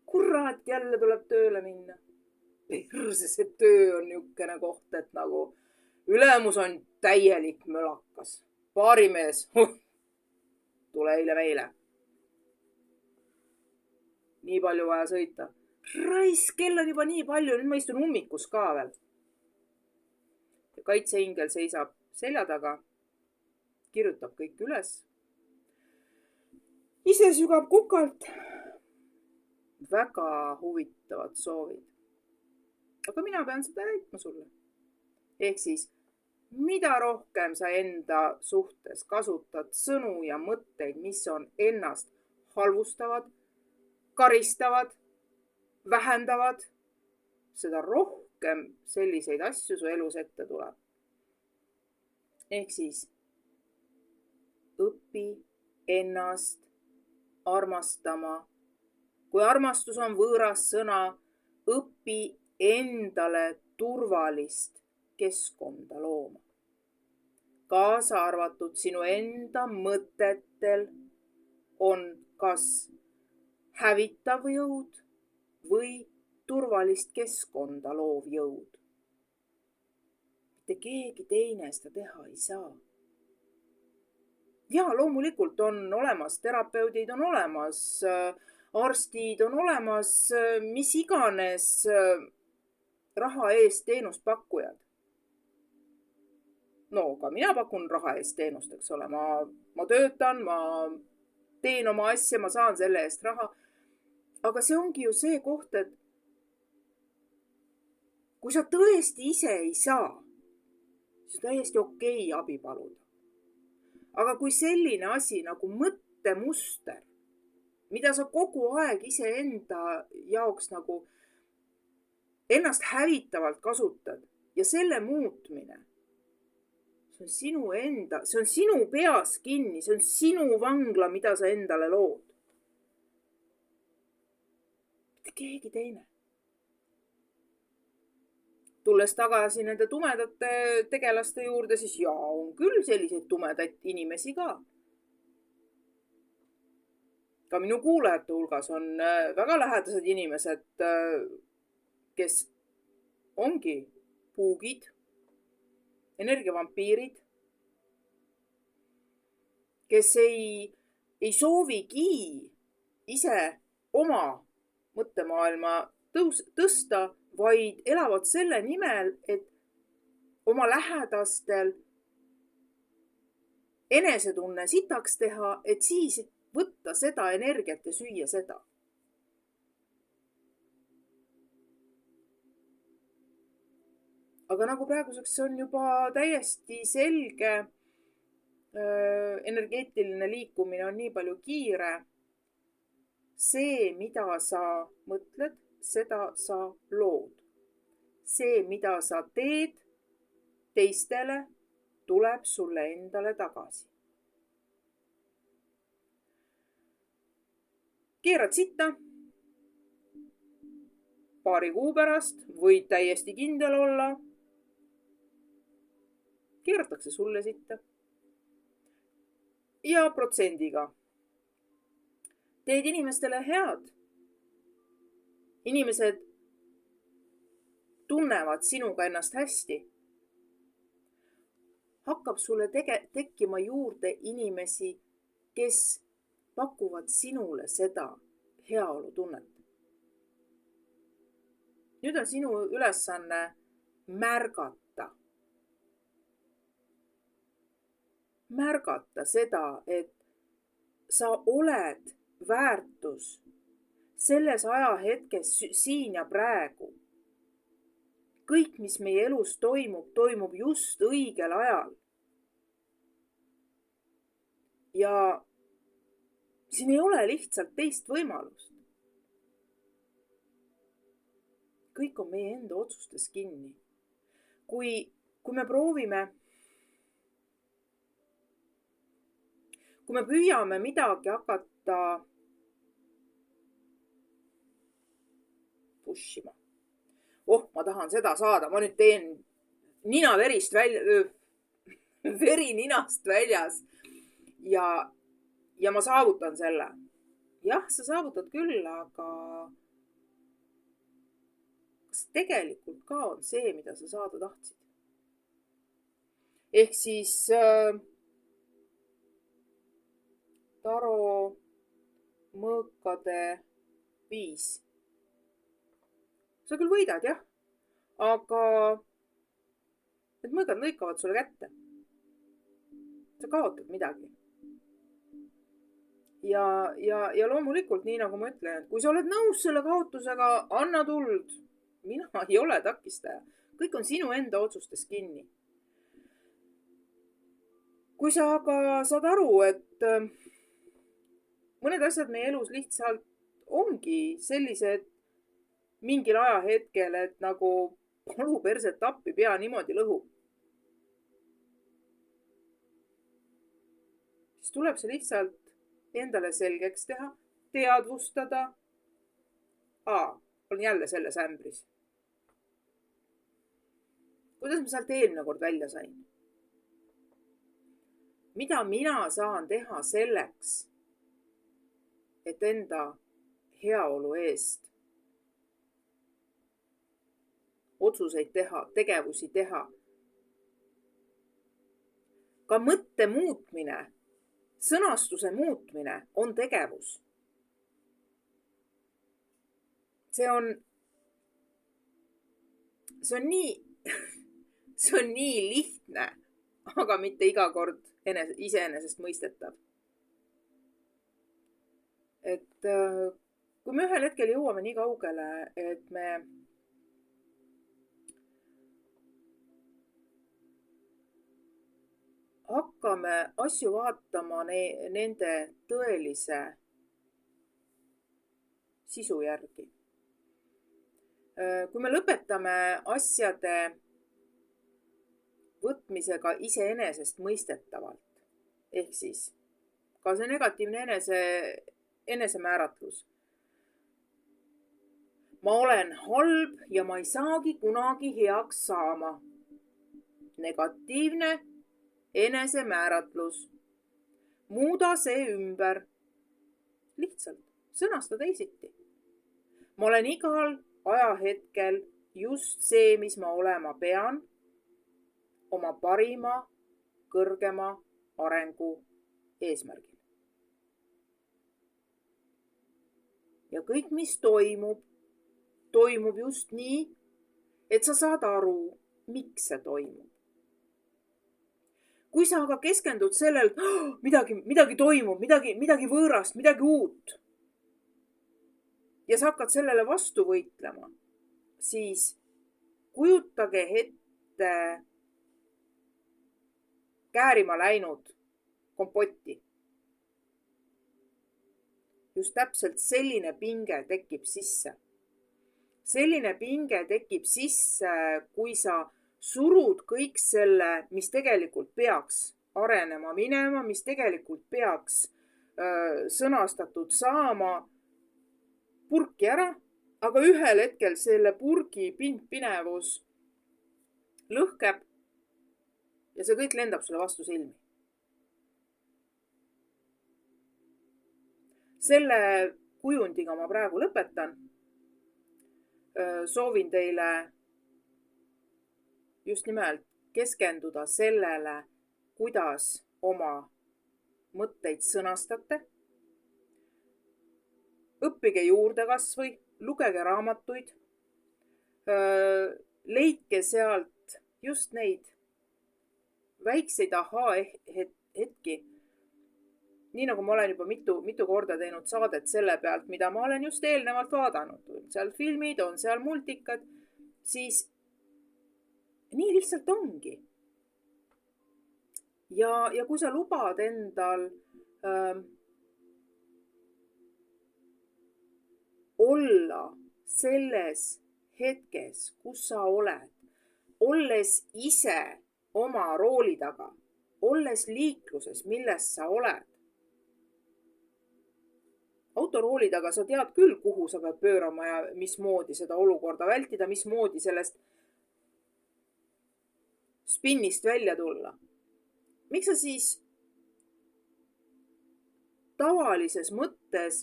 Kurat, jälle tuleb tööle minna. Perse, see töö on niukene koht, et nagu ülemus on täielik mölakas. Baarimees, tule eile meile. Nii palju vaja sõita. Raisk, kell on juba nii palju, nüüd ma istun ummikus ka veel. Ja kaitseingel seisab selja taga, kirjutab kõik üles. Ise sügab kukalt. Väga huvitavad soovid. Aga mina pean seda näitma sulle. Ehk siis, mida rohkem sa enda suhtes kasutad sõnu ja mõtteid, mis on ennast halvustavad, karistavad, vähendavad, seda rohkem selliseid asju su elus ette tuleb. Ehk siis õpi ennast armastama. Kui armastus on võõras sõna, õpi endale turvalist keskkonda looma. Kaasa arvatud sinu enda mõtetel on kas hävitav jõud või turvalist keskkonda loov jõud. Mitte keegi teine seda teha ei saa. Ja loomulikult on olemas terapeudid, on olemas arstid, on olemas mis iganes raha eest teenuspakkujad. No, ka mina pakun raha eest teenust, eks ole. Ma töötan, ma teen oma asja, ma saan selle eest raha. Aga see ongi ju see koht, et kui sa tõesti ise ei saa, siis on täiesti okei abi paluda. Aga kui selline asi nagu mõttemuster, mida sa kogu aeg iseenda jaoks nagu ennast hävitavalt kasutad ja selle muutmine, see on sinu enda, see on sinu peas kinni, see on sinu vangla, mida sa endale lood. Mitte keegi teine. Tulles tagasi nende tumedate tegelaste juurde, siis jaa, on küll selliseid tumedaid inimesi ka. Ka minu kuulajate hulgas on väga lähedased inimesed, kes ongi puugid, energiavampiirid, kes ei soovigi ise oma mõttemaailma tõsta, vaid elavad selle nimel, et oma lähedastel enesetunne sitaks teha, et siis võtta seda energiat ja süüa seda. Aga nagu praeguseks on juba täiesti selge, energeetiline liikumine on nii palju kiire. See, mida sa mõtled, seda sa lood. See, mida sa teed teistele, tuleb sulle endale tagasi. Keerad sitta. Paari kuu pärast võid täiesti kindel olla. Keeratakse sulle sitta. Ja protsendiga. teed inimestele head. Inimesed tunnevad sinuga ennast hästi. Hakkab sulle tekkima juurde inimesi, kes pakuvad sinule seda heaolutunnet. Nüüd on sinu ülesanne märgata. Märgata seda, et sa oled väärtus selles ajahetkes siin ja praegu. Kõik, mis meie elus toimub, toimub just õigel ajal. Ja siin ei ole lihtsalt teist võimalust. Kõik on meie enda otsustes kinni. Kui me proovime, kui me püüame midagi hakata pushima. Ma tahan seda saada, ma nüüd teen veri ninast väljas ja ma saavutan selle. Jah, sa saavutad küll, aga kas tegelikult ka on see, mida sa saada tahtsid? Ehk siis Taro mõõkade 5. Sa küll võidad, jah, aga need mõõgad lõikavad sulle kätte. Sa kaotad midagi. Ja loomulikult, nii nagu ma ütlen, et kui sa oled nõus selle kaotusega, anna tuld. Mina ei ole takistaja. Kõik on sinu enda otsustes kinni. Kui sa aga saad aru, et mõned asjad meie elus lihtsalt ongi sellised mingil ajahetkel, et nagu palu perset tappi pea niimoodi lõhub. Siis tuleb see lihtsalt endale selgeks teha, teadvustada. Olen jälle selles ämbris. Kuidas ma sealt eelmine kord välja sain? Mida mina saan teha selleks, et enda heaolu eest otsuseid teha, tegevusi teha. Ka mõtte muutmine, sõnastuse muutmine on tegevus. See on nii lihtne, aga mitte iga kord iseenesest mõistetav. Et kui me ühel hetkel jõuame nii kaugele, et me hakkame asju vaatama nende tõelise sisu järgi. Kui me lõpetame asjade võtmisega iseenesest mõistetavalt, ehk siis ka see negatiivne enesemääratlus. Ma olen halb ja ma ei saagi kunagi heaks saama. Negatiivne enesemääratlus. Muuda see ümber. Lihtsalt sõnasta teisiti. Ma olen igal ajahetkel just see, mis ma olema pean, oma parima, kõrgema arengu eesmärgil. Ja kõik, mis toimub just nii, et sa saad aru, miks see toimub. Kui sa aga keskendud sellel, midagi toimub, midagi võõrast, midagi uut, ja sa hakkad sellele vastu võitlema, siis kujutage ette käärima läinud kompotti. Just täpselt selline pinge tekib sisse. Selline pinge tekib sisse, kui sa surud kõik selle, mis tegelikult peaks arenema minema, mis tegelikult peaks sõnastatud saama, purki ära, aga ühel hetkel selle purgi pinevus lõhkeb ja see kõik lendab sulle vastu silmi. selle kujundiga ma praegu lõpetan. Soovin teile just nimelt keskenduda sellele, kuidas oma mõtteid sõnastate. Õppige juurde kas või, lugege raamatuid, leidke sealt just neid väikseid ahaa-hetki. Nii nagu ma olen juba mitu korda teinud saadet selle pealt, mida ma olen just eelnevalt vaadanud. On seal filmid, on seal multikad, siis nii lihtsalt ongi. Ja kui sa lubad endal olla selles hetkes, kus sa oled, olles ise oma rooli taga, olles liikluses, milles sa oled. Autorooli taga sa tead küll, kuhu sa pead pöörama ja mismoodi seda olukorda vältida, mismoodi sellest spinnist välja tulla. Miks sa siis tavalises mõttes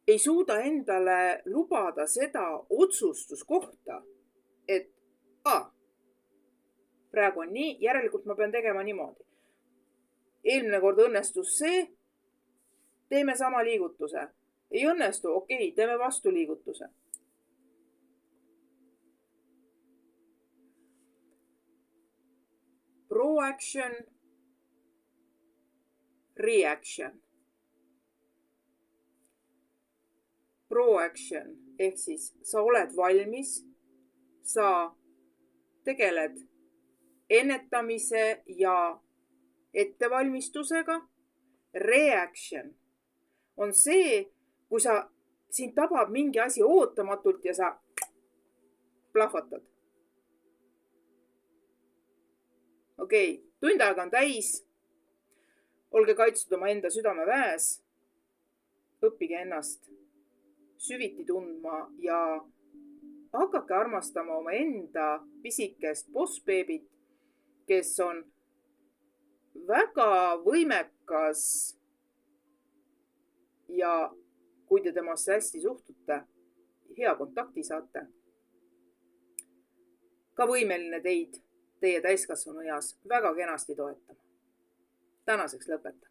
ei suuda endale lubada seda otsustuskohta, et praegu on nii, järelikult ma pean tegema niimoodi. Eelmine kord õnnestus see, teeme sama liigutuse. Ei õnnestu, okei, teeme vastuliigutuse. Proaction, reaction. Proaction ehk siis sa oled valmis, sa tegeled ennetamise ja ettevalmistusega. Reaction on see, kui sind tabab mingi asi ootamatult ja sa plahvatad. Okei, tund aega on täis. Olge kaitstud oma enda südameväes. Õppige ennast süviti tundma ja hakake armastama oma enda pisikest bossbeebit, kes on väga võimekas ja kui te temasse hästi suhtute, hea kontakti saate, ka võimeline teid teie täiskasvanueas väga kenasti toetama. Tänaseks lõpetan.